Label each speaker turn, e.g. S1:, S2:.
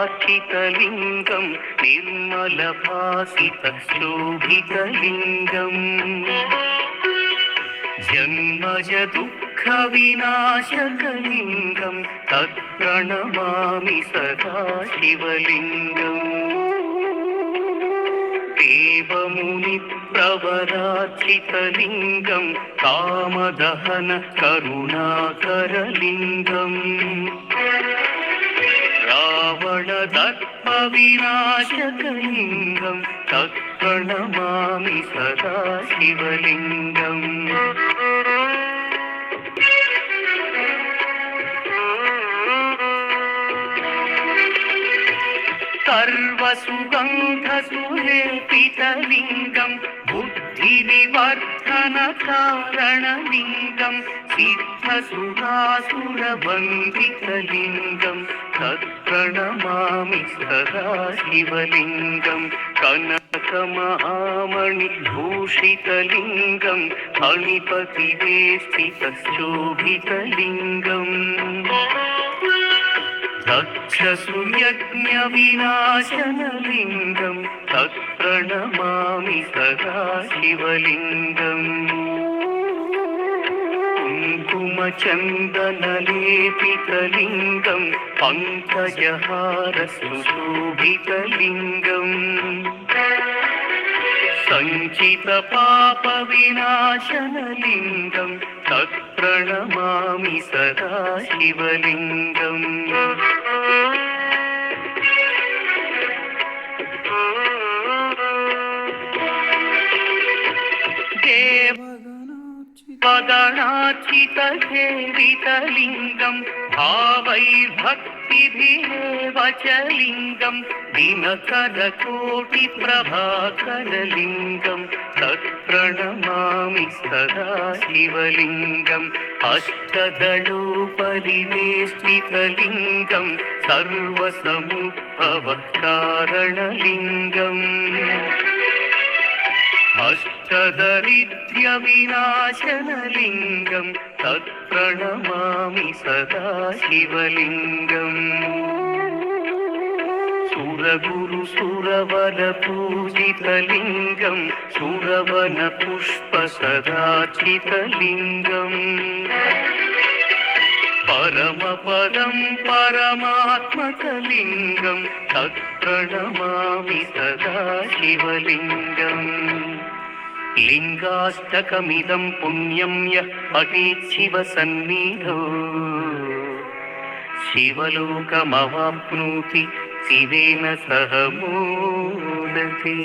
S1: पराचितलिङ्गं निर्मलभासितशोभितलिङ्गम् जन्मज दुःखविनाशकलिङ्गं तत्प्रणमामि सदा शिवलिङ्गम् देवमुनिप्रवराचितलिङ्गं कामदहन करुणाकरलिङ्गम् रावणदर्पविनाशकलिङ्गं तत्प्रणमामि सदा शिवलिङ्गम् सर्वसुगन्धसुलेपितलिङ्गं बुद्धिविवर्धनकारणलिङ्गं सिद्धसुरासुरवन्दितलिङ्गं तत्प्रणमामि सदा शिवलिङ्गं कनकमहामणिभूषितलिङ्गं फणिपतिवेष्टितशोभितलिङ्गम् दक्षसुयज्ञविनाशनलिङ्गं तत्प्रणमामि सदा शिवलिङ्गम् कुङ्कुमचन्दनलेपितलिङ्गं पङ्कजहारसुशोभितलिङ्गम् सञ्चितपापविनाशनलिङ्गं तत्प्रणमामि सदा शिवलिङ्गम् देवगणार्चितसेवितलिङ्गं भावैर्भक्तिभिरेव च लिङ्गं दिनकरकोटिप्रभाकरलिङ्गं तत्प्रणमामि सदा शिवलिङ्गम् अष्टदलोपरिवेष्टितलिङ्गं सर्वसमुद्भवकारणलिङ्गम् अष्टदरिद्र्यविनाशनलिङ्गं तत्प्रणमामि सदा शिवलिङ्गम् सुरगुरुसुरवरपूजितलिङ्गं सुरवनपुष्पसदाचितलिङ्गम् परमपदं परमात्मकलिङ्गं तत्प्रणमामि सदा शिवलिङ्गम् लिङ्गाष्टकमिदं पुण्यं यः पठेत् शिवसन्निधौ शिवलोकमवाप्नोति शिवेन सह मोदते।